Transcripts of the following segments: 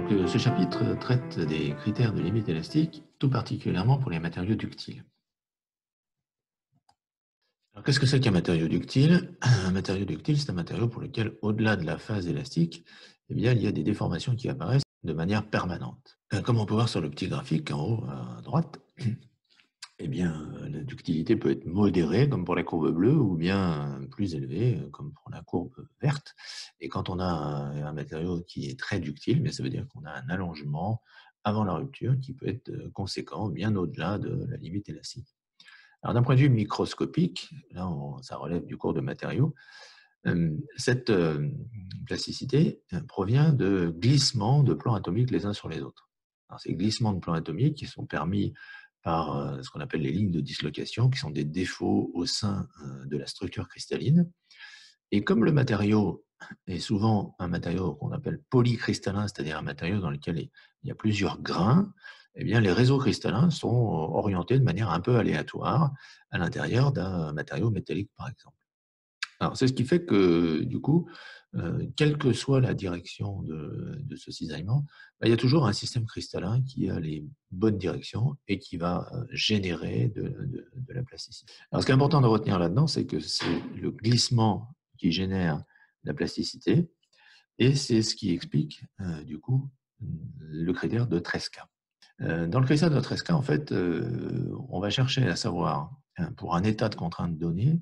Donc, ce chapitre traite des critères de limite élastique, tout particulièrement pour les matériaux ductiles. Alors, qu'est-ce que c'est qu'un matériau ductile? Un matériau ductile, c'est un matériau pour lequel, au-delà de la phase élastique, eh bien, il y a des déformations qui apparaissent de manière permanente. Comme on peut voir sur le petit graphique en haut à droite, eh bien, la ductilité peut être modérée, comme pour la courbe bleue, ou bien plus élevée, comme pour la courbe verte. Et quand on a un matériau qui est très ductile, mais ça veut dire qu'on a un allongement avant la rupture qui peut être conséquent, bien au-delà de la limite élastique. Alors, d'un point de vue microscopique, là, ça relève du cours de matériaux, cette plasticité provient de glissements de plans atomiques les uns sur les autres. Alors, ces glissements de plans atomiques qui sont permis par ce qu'on appelle les lignes de dislocation, qui sont des défauts au sein de la structure cristalline. Et comme le matériau est souvent un matériau qu'on appelle polycristallin, c'est-à-dire un matériau dans lequel il y a plusieurs grains, eh bien, les réseaux cristallins sont orientés de manière un peu aléatoire à l'intérieur d'un matériau métallique, par exemple. Alors, c'est ce qui fait que, du coup, quelle que soit la direction de ce cisaillement, bah, il y a toujours un système cristallin qui a les bonnes directions et qui va générer de la plasticité. Alors, ce qui est important de retenir là-dedans, c'est que c'est le glissement qui génère la plasticité et c'est ce qui explique, du coup, le critère de Tresca. Dans le critère de Tresca, en fait, on va chercher à savoir, pour un état de contrainte donné,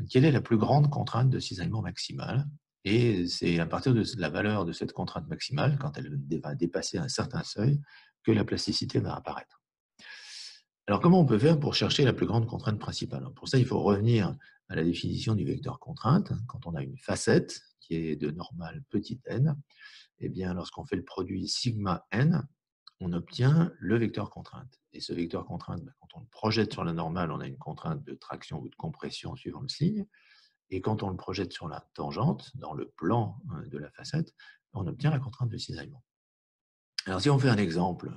quelle est la plus grande contrainte de cisaillement maximale. Et c'est à partir de la valeur de cette contrainte maximale, quand elle va dépasser un certain seuil, que la plasticité va apparaître. Alors, comment on peut faire pour chercher la plus grande contrainte principale? Pour ça, il faut revenir à la définition du vecteur contrainte. Quand on a une facette qui est de normale petite n, eh bien, lorsqu'on fait le produit sigma n, on obtient le vecteur contrainte. Et ce vecteur contrainte, quand on le projette sur la normale, on a une contrainte de traction ou de compression suivant le signe. Et quand on le projette sur la tangente, dans le plan de la facette, on obtient la contrainte de cisaillement. Alors, si on fait un exemple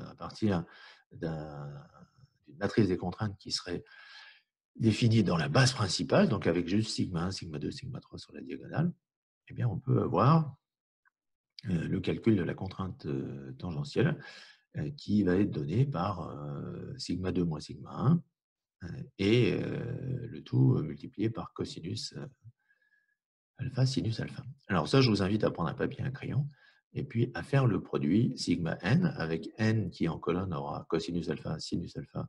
à partir d'une matrice des contraintes qui serait définie dans la base principale, donc avec juste sigma 1, sigma 2, sigma 3 sur la diagonale, eh bien, on peut avoir le calcul de la contrainte tangentielle qui va être donné par sigma 2 moins sigma 1 et le tout multiplié par cosinus alpha, sinus alpha. Alors ça, je vous invite à prendre un papier et un crayon et puis à faire le produit sigma n avec n qui en colonne aura cosinus alpha, sinus alpha,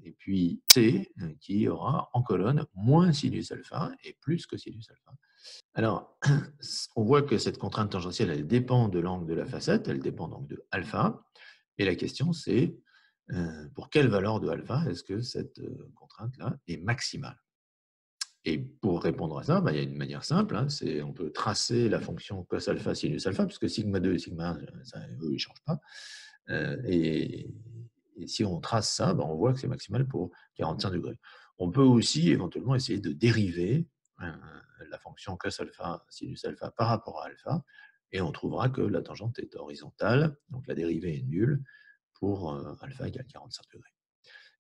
et puis c qui aura en colonne moins sinus alpha et plus cosinus alpha. Alors, on voit que cette contrainte tangentielle, elle dépend de l'angle de la facette, elle dépend donc de alpha. Et la question, c'est pour quelle valeur de alpha est-ce que cette contrainte-là est maximale? Et pour répondre à ça, bah, il y a une manière simple, hein, on peut tracer la fonction cos alpha, sinus alpha, puisque sigma 2 et sigma 1, eux, ils ne changent pas. Et si on trace ça, bah, on voit que c'est maximal pour 45 degrés. On peut aussi éventuellement essayer de dériver la fonction cos alpha, sinus alpha par rapport à alpha, et on trouvera que la tangente est horizontale, donc la dérivée est nulle pour alpha égale 45 degrés.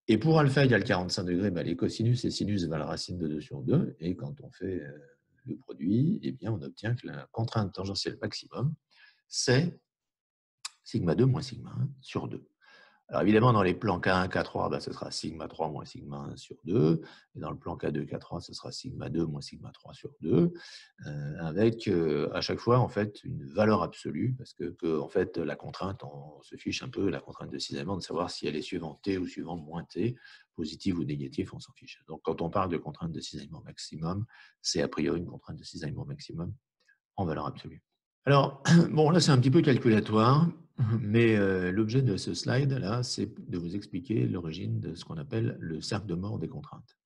Et pour alpha égale 45 degrés, bah, les cosinus et sinus valent racine de 2 sur 2, et quand on fait le produit, eh bien, on obtient que la contrainte tangentielle maximum, c'est sigma 2 moins sigma 1 sur 2. Alors évidemment, dans les plans K1, K3, bah, ce sera sigma 3 moins sigma 1 sur 2. Et dans le plan K2, K3, ce sera sigma 2 moins sigma 3 sur 2, avec à chaque fois en fait, une valeur absolue, parce que en fait, la contrainte, on se fiche un peu, la contrainte de cisaillement, de savoir si elle est suivante T ou suivante moins T, positive ou négative, on s'en fiche. Donc quand on parle de contrainte de cisaillement maximum, c'est a priori une contrainte de cisaillement maximum en valeur absolue. Alors, bon, là, c'est un petit peu calculatoire, mais l'objet de ce slide-là, c'est de vous expliquer l'origine de ce qu'on appelle le cercle de mort des contraintes.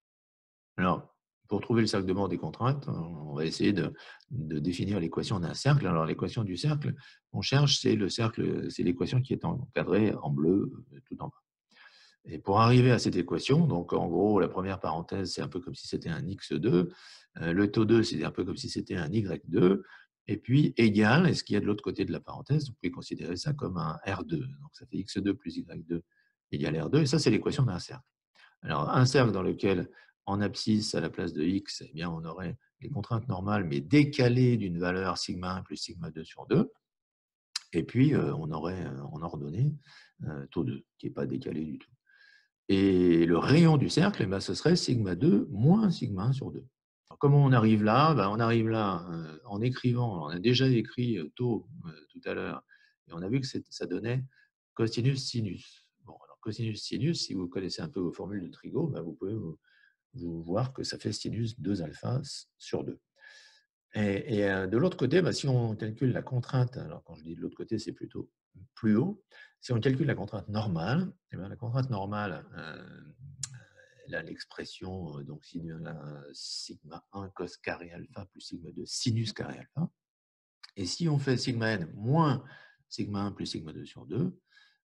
Alors, pour trouver le cercle de mort des contraintes, on va essayer de définir l'équation d'un cercle. Alors, l'équation du cercle qu'on cherche, c'est l'équation qui est encadrée en bleu tout en bas. Et pour arriver à cette équation, donc en gros, la première parenthèse, c'est un peu comme si c'était un x2, le taux 2, c'est un peu comme si c'était un y2, et puis égal, et ce qu'il y a de l'autre côté de la parenthèse, vous pouvez considérer ça comme un R2. Donc ça fait x2 plus y2 égale R2, et ça, c'est l'équation d'un cercle. Alors, un cercle dans lequel, en abscisse, à la place de x, eh bien, on aurait les contraintes normales, mais décalées d'une valeur sigma 1 plus sigma 2 sur 2. Et puis, on aurait en ordonnée taux 2, qui n'est pas décalé du tout. Et le rayon du cercle, eh ben, ce serait sigma 2 moins sigma 1 sur 2. Alors, comment on arrive là? Ben, on arrive là en écrivant, on a déjà écrit taux tout à l'heure, et on a vu que ça donnait cosinus sinus. Bon, alors cosinus sinus, si vous connaissez un peu vos formules de trigo, ben, vous pouvez vous voir que ça fait sinus 2 alpha sur 2. Et de l'autre côté, bah, si on calcule la contrainte, alors quand je dis de l'autre côté, c'est plutôt plus haut, si on calcule la contrainte normale, eh bien, la contrainte normale, elle a l'expression donc sigma 1 cos carré alpha plus sigma 2 sinus carré alpha. Et si on fait sigma n moins sigma 1 plus sigma 2 sur 2,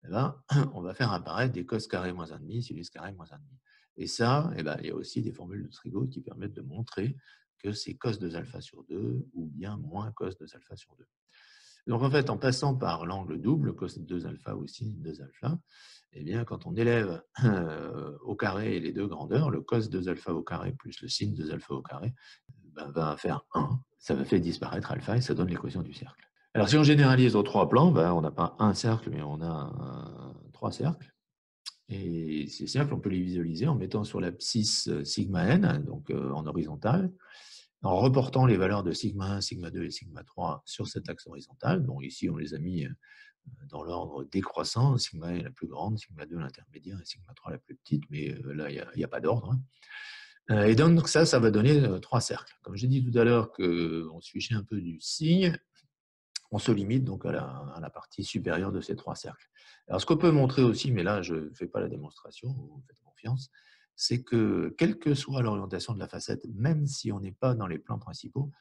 eh ben, on va faire apparaître des cos carré moins 1,5, sinus carré moins 1,5. Et ça, eh ben, il y a aussi des formules de Trigo qui permettent de montrer que c'est cos 2 alpha sur 2 ou bien moins cos 2 alpha sur 2. Donc en fait, en passant par l'angle double, cos 2 alpha ou sin 2 alpha, eh bien, quand on élève au carré les deux grandeurs, le cos 2 alpha au carré plus le sin 2 alpha au carré, ben, va faire 1. Ça va faire disparaître alpha et ça donne l'équation du cercle. Alors si on généralise aux trois plans, ben, on n'a pas un cercle, mais on a trois cercles. Et ces cercles, on peut les visualiser en mettant sur l'abscisse sigma n, donc en horizontal, en reportant les valeurs de sigma 1, sigma 2 et sigma 3 sur cet axe horizontal. Donc ici, on les a mis dans l'ordre décroissant, sigma 1 est la plus grande, sigma 2 l'intermédiaire et sigma 3 la plus petite, mais là, il n'y a pas d'ordre. Et donc ça va donner trois cercles. Comme j'ai dit tout à l'heure qu'on se fichait un peu du signe, on se limite donc à la partie supérieure de ces trois cercles. Alors, ce qu'on peut montrer aussi, mais là, je ne fais pas la démonstration, vous me faites confiance, c'est que quelle que soit l'orientation de la facette, même si on n'est pas dans les plans principaux,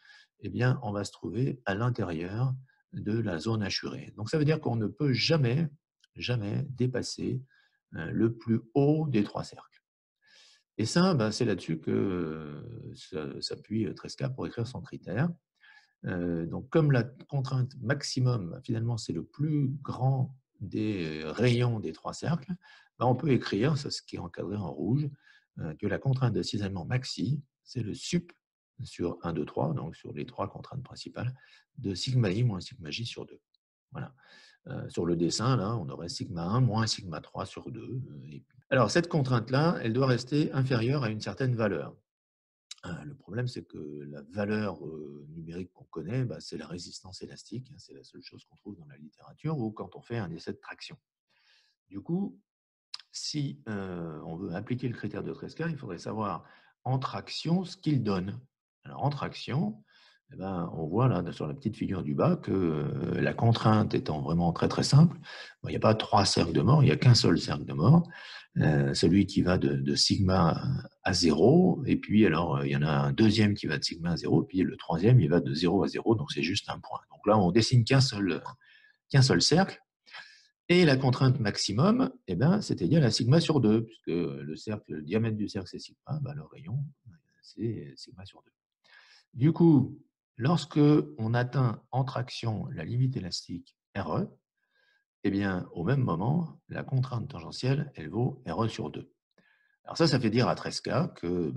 eh bien, on va se trouver à l'intérieur de la zone hachurée. Donc, ça veut dire qu'on ne peut jamais, jamais dépasser le plus haut des trois cercles. Et ça, ben, c'est là-dessus que s'appuie Tresca pour écrire son critère. Donc, comme la contrainte maximum, finalement, c'est le plus grand des rayons des trois cercles, ben, on peut écrire, c'est ce qui est encadré en rouge, que la contrainte de cisaillement maxi, c'est le sup sur 1, 2, 3, donc sur les trois contraintes principales, de sigma i moins sigma j sur 2. Voilà. Sur le dessin, là, on aurait sigma 1 moins sigma 3 sur 2. Alors, cette contrainte-là, elle doit rester inférieure à une certaine valeur. Le problème, c'est que la valeur numérique qu'on connaît, bah, c'est la résistance élastique. C'est la seule chose qu'on trouve dans la littérature ou quand on fait un essai de traction. Du coup, si on veut appliquer le critère de Tresca, il faudrait savoir en traction ce qu'il donne. Alors, en traction, eh ben, on voit là sur la petite figure du bas que la contrainte étant vraiment très très simple, il n'y a pas trois cercles de mort, il n'y a qu'un seul cercle de mort, celui qui va de sigma à 0, et puis alors il y en a un deuxième qui va de sigma à 0, et puis le troisième il va de 0 à 0, donc c'est juste un point. Donc là on dessine qu'un seul cercle, et la contrainte maximum, eh ben, c'est égal à sigma sur 2, puisque le diamètre du cercle c'est sigma, ben, le rayon c'est sigma sur 2. Du coup, lorsque on atteint en traction la limite élastique RE, eh bien, au même moment, la contrainte tangentielle, elle vaut RE sur 2. Alors ça fait dire à Tresca que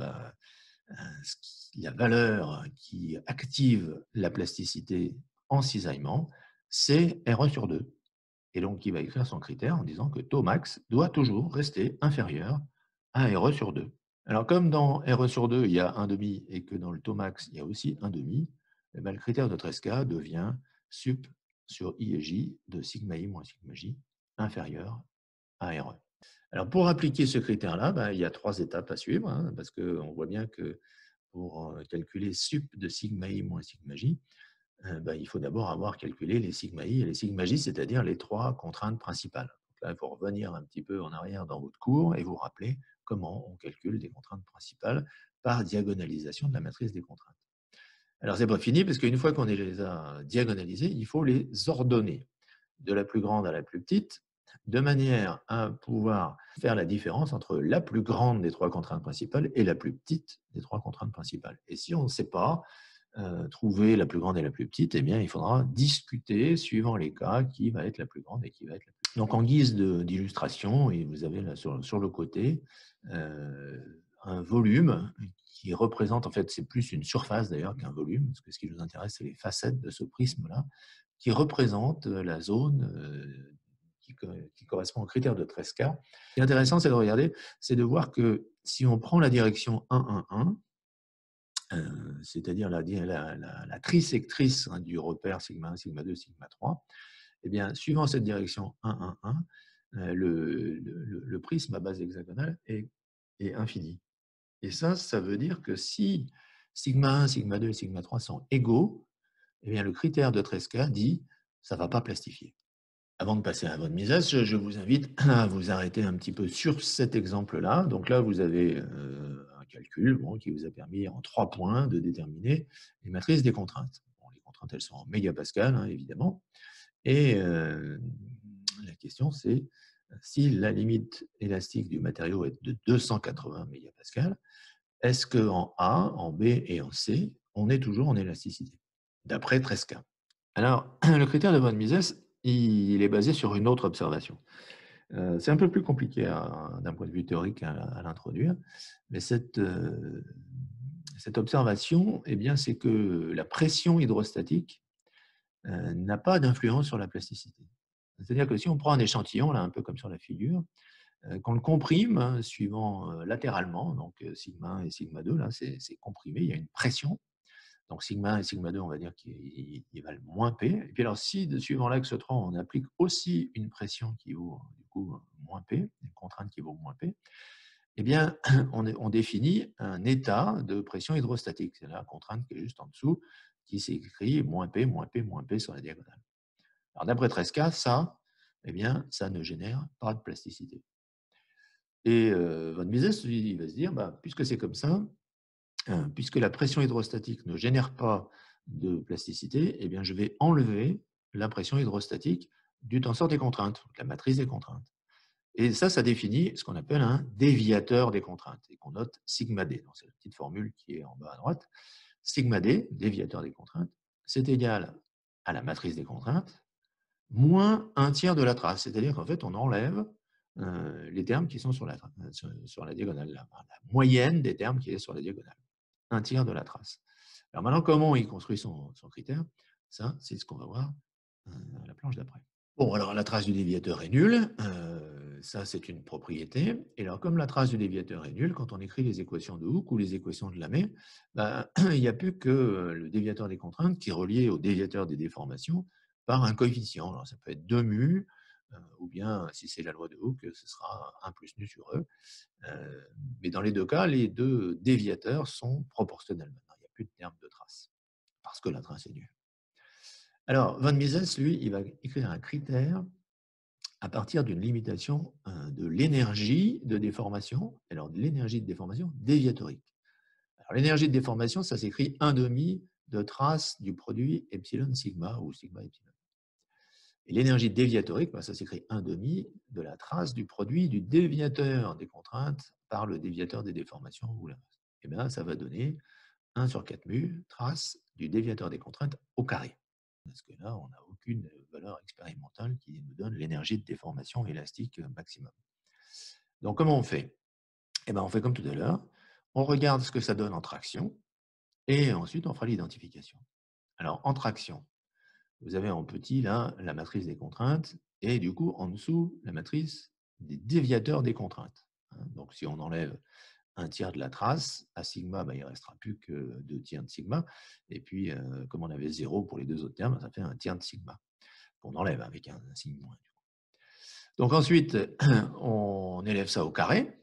la valeur qui active la plasticité en cisaillement, c'est RE sur 2. Et donc, il va écrire son critère en disant que taux max doit toujours rester inférieur à RE sur 2. Alors, comme dans RE sur 2, il y a 1,5 et que dans le taux max, il y a aussi 1,5, eh bien, le critère de Tresca devient sup sur I et J de sigma I moins sigma J inférieur à RE. Alors, pour appliquer ce critère-là, il y a trois étapes à suivre, parce qu'on voit bien que pour calculer sup de sigma I moins sigma J, il faut d'abord avoir calculé les sigma i et les sigma j, c'est-à-dire les trois contraintes principales. Donc là, il faut revenir un petit peu en arrière dans votre cours et vous rappeler comment on calcule des contraintes principales par diagonalisation de la matrice des contraintes. Alors, ce n'est pas fini, parce qu'une fois qu'on les a diagonalisées, il faut les ordonner de la plus grande à la plus petite, de manière à pouvoir faire la différence entre la plus grande des trois contraintes principales et la plus petite des trois contraintes principales. Et si on ne sait pas trouver la plus grande et la plus petite, eh bien, il faudra discuter, suivant les cas, qui va être la plus grande et qui va être la plus petite. Donc, en guise d'illustration, et vous avez là sur le côté un volume qui représente, en fait, c'est plus une surface d'ailleurs qu'un volume, parce que ce qui nous intéresse, c'est les facettes de ce prisme-là, qui représente la zone qui correspond au critère de Tresca. Ce qui est intéressant, c'est de regarder, c'est de voir que si on prend la direction 1, 1, 1, c'est-à-dire la trisectrice du repère sigma 1, sigma 2, sigma 3, eh bien, suivant cette direction 1, 1, 1, le prisme à base hexagonale est infini. Et ça veut dire que si sigma 1, sigma 2 et sigma 3 sont égaux, eh bien, le critère de Tresca dit ça ne va pas plastifier. Avant de passer à votre Mises, je vous invite à vous arrêter un petit peu sur cet exemple-là. Donc là, vous avez un calcul qui vous a permis en 3 points de déterminer les matrices des contraintes. Bon, les contraintes, elles sont en mégapascal, évidemment. Et la question, c'est si la limite élastique du matériau est de 280 mégapascales, est-ce qu'en A, en B et en C, on est toujours en élasticité, d'après Tresca? Alors, le critère de von Mises, il est basé sur une autre observation. C'est un peu plus compliqué d'un point de vue théorique à l'introduire, mais cette observation, eh bien, c'est que la pression hydrostatique n'a pas d'influence sur la plasticité. C'est-à-dire que si on prend un échantillon, là, un peu comme sur la figure, qu'on le comprime, suivant latéralement, donc sigma 1 et sigma 2, là, c'est comprimé, il y a une pression. Donc sigma 1 et sigma 2, on va dire qu'ils valent moins P. Et puis alors, si, suivant l'axe 3, on applique aussi une pression qui vaut du coup moins P, une contrainte qui vaut moins P, eh bien, on définit un état de pression hydrostatique. C'est la contrainte qui est juste en dessous, qui s'écrit moins P, moins P, moins P sur la diagonale. Alors d'après Tresca, ça, eh bien, ça ne génère pas de plasticité. Et von Mises, il va se dire, puisque c'est comme ça, puisque la pression hydrostatique ne génère pas de plasticité, eh bien, je vais enlever la pression hydrostatique du tenseur des contraintes, de la matrice des contraintes. Et ça définit ce qu'on appelle un déviateur des contraintes, et qu'on note sigma d. C'est la petite formule qui est en bas à droite. Sigma d, déviateur des contraintes, c'est égal à la matrice des contraintes, moins un tiers de la trace. C'est-à-dire qu'en fait, on enlève les termes qui sont sur la diagonale, la moyenne des termes qui est sur la diagonale. Un tiers de la trace. Alors maintenant, comment il construit son critère? Ça, c'est ce qu'on va voir à la planche d'après. Bon, alors la trace du déviateur est nulle. Ça, c'est une propriété. Et alors, comme la trace du déviateur est nulle, quand on écrit les équations de Hooke ou les équations de Lamé, il n'y a plus que le déviateur des contraintes qui est relié au déviateur des déformations par un coefficient. Alors, ça peut être 2 mu, ou bien, si c'est la loi de Hooke, ce sera 1 plus nu sur E. Mais dans les deux cas, les deux déviateurs sont proportionnels maintenant. Il n'y a plus de terme de trace, parce que la trace est nulle. Alors, von Mises, lui, il va écrire un critère à partir d'une limitation de l'énergie de déformation, alors de l'énergie de déformation déviatorique. Alors, l'énergie de déformation, ça s'écrit 1/2 de trace du produit epsilon sigma ou sigma epsilon. Et l'énergie déviatorique, ça s'écrit 1/2 de la trace du produit du déviateur des contraintes par le déviateur des déformations ou l'inverse. Et bien, ça va donner 1 sur 4 mu, trace du déviateur des contraintes au carré. Parce que là, on n'a aucune valeur expérimentale qui nous donne l'énergie de déformation élastique maximum. Donc, comment on fait? Eh bien, on fait comme tout à l'heure. On regarde ce que ça donne en traction et ensuite, on fera l'identification. Alors, en traction, vous avez en petit, là, la matrice des contraintes et du coup, en dessous, la matrice des déviateurs des contraintes. Donc, si on enlève un tiers de la trace, à sigma, il ne restera plus que 2 tiers de sigma. Et puis, comme on avait 0 pour les deux autres termes, ça fait un tiers de sigma, qu'on enlève avec un signe moins. Donc ensuite, on élève ça au carré.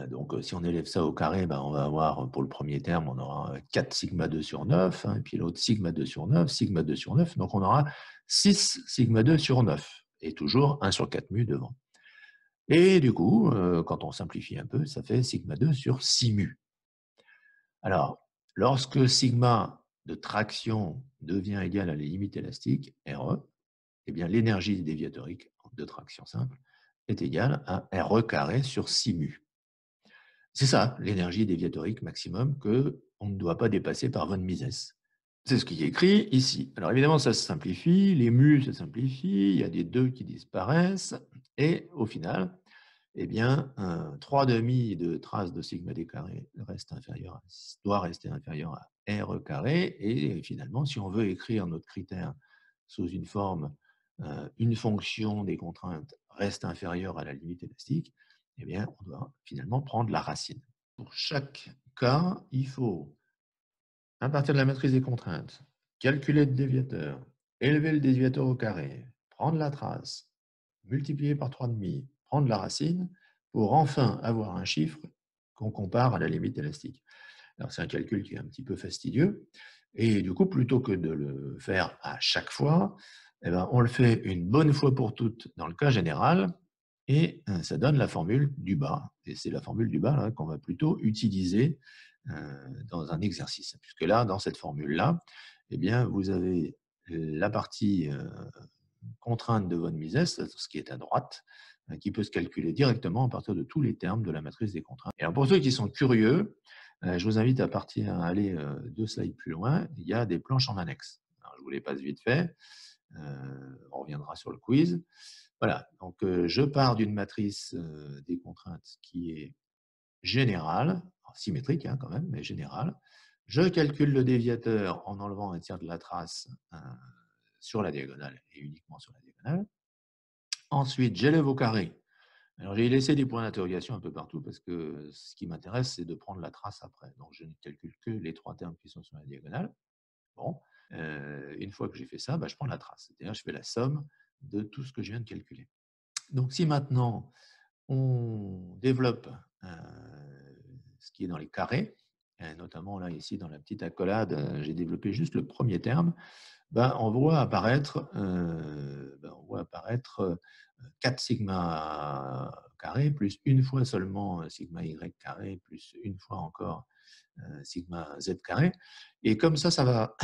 Donc, si on élève ça au carré, on va avoir, pour le premier terme, on aura 4 sigma 2 sur 9, et puis l'autre sigma 2 sur 9, sigma 2 sur 9. Donc, on aura 6 sigma 2 sur 9, et toujours 1 sur 4 mu devant. Et du coup, quand on simplifie un peu, ça fait sigma 2 sur 6 mu. Alors, lorsque sigma de traction devient égal à la limite élastique, RE, eh bien l'énergie déviatorique de traction simple est égale à RE carré sur 6 mu. C'est ça, l'énergie déviatorique maximum qu'on ne doit pas dépasser par von Mises. C'est ce qui est écrit ici. Alors évidemment, ça se simplifie, les mu se simplifient, il y a des 2 qui disparaissent, et au final, eh bien, 3/2 de trace de sigma d carré doit rester inférieur à RE carré, et finalement, si on veut écrire notre critère sous une forme, une fonction des contraintes reste inférieure à la limite élastique, eh bien, on doit finalement prendre la racine. Pour chaque cas, il faut, à partir de la matrice des contraintes, calculer le déviateur, élever le déviateur au carré, prendre la trace, multiplier par 3,5, prendre la racine, pour enfin avoir un chiffre qu'on compare à la limite élastique. Alors, c'est un calcul qui est un petit peu fastidieux. Et du coup, plutôt que de le faire à chaque fois, eh ben, on le fait une bonne fois pour toutes dans le cas général, et ça donne la formule du bas. Et c'est la formule du bas qu'on va plutôt utiliser dans un exercice. Puisque là, dans cette formule-là, eh bien, vous avez la partie contrainte de von Mises, ce qui est à droite, qui peut se calculer directement à partir de tous les termes de la matrice des contraintes. Et alors pour ceux qui sont curieux, je vous invite à aller 2 slides plus loin. Il y a des planches en annexe. Alors, je vous les passe vite fait. On reviendra sur le quiz. Voilà, donc je pars d'une matrice des contraintes qui est générale, symétrique quand même, mais générale. Je calcule le déviateur en enlevant un tiers de la trace sur la diagonale et uniquement sur la diagonale. Ensuite, j'élève au carré. Alors, j'ai laissé des points d'interrogation un peu partout parce que ce qui m'intéresse, c'est de prendre la trace après. Donc, je ne calcule que les 3 termes qui sont sur la diagonale. Bon, une fois que j'ai fait ça, je prends la trace. C'est-à-dire, je fais la somme de tout ce que je viens de calculer. Donc, si maintenant, on développe ce qui est dans les carrés, notamment là, ici, dans la petite accolade, j'ai développé juste le premier terme, on voit apparaître, 4 sigma carré, plus une fois seulement sigma y carré, plus une fois encore sigma z carré. Et comme ça va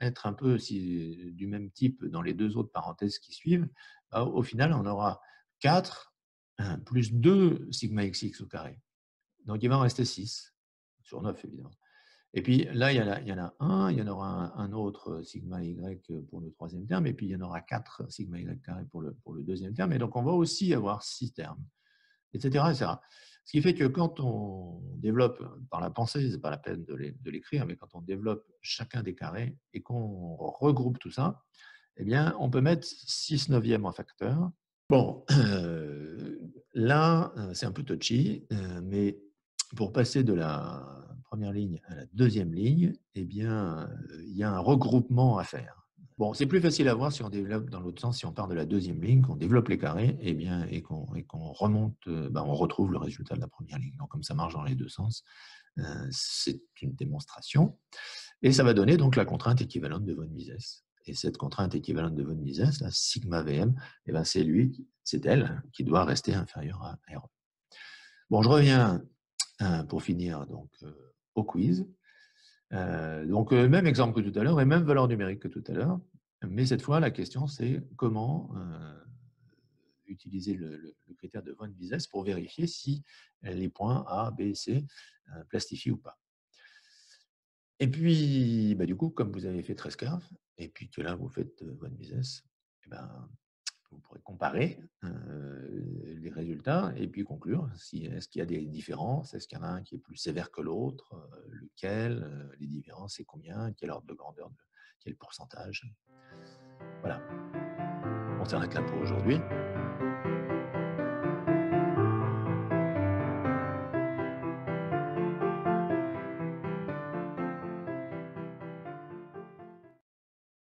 être un peu du même type dans les 2 autres parenthèses qui suivent, au final, on aura 4 plus 2 sigma xx au carré. Donc, il va en rester 6, sur 9 évidemment. Et puis là, il y en a un, il y en aura un autre sigma y pour le troisième terme, et puis il y en aura 4 sigma y carré pour le deuxième terme. Et donc, on va aussi avoir 6 termes, etc., etc. Ce qui fait que quand on développe par la pensée, ce n'est pas la peine de l'écrire, mais quand on développe chacun des carrés et qu'on regroupe tout ça, eh bien, on peut mettre 6 neuvièmes en facteur. Bon, là, c'est un peu touchy, mais pour passer de la première ligne à la deuxième ligne, eh bien, il y a un regroupement à faire. Bon, c'est plus facile à voir si on développe dans l'autre sens, si on part de la deuxième ligne, qu'on développe les carrés, et qu'on remonte, on retrouve le résultat de la première ligne. Donc, comme ça marche dans les deux sens, c'est une démonstration. Et ça va donner donc la contrainte équivalente de von Mises. Et cette contrainte équivalente de von Mises, la sigma Vm, c'est elle qui doit rester inférieure à RE. Bon, je reviens pour finir donc, au quiz. Même exemple que tout à l'heure et même valeur numérique que tout à l'heure. Mais cette fois, la question, c'est comment utiliser le critère de von Mises pour vérifier si les points A, B, C plastifient ou pas. Et puis, du coup, comme vous avez fait 13 caves, et puis que là, vous faites von Mises, vous pourrez comparer les résultats et puis conclure est-ce qu'il y a des différences, est-ce qu'il y en a un qui est plus sévère que l'autre, lequel, les différences, c'est combien, quel ordre de grandeur, quel pourcentage. Voilà. On s'arrête là pour aujourd'hui.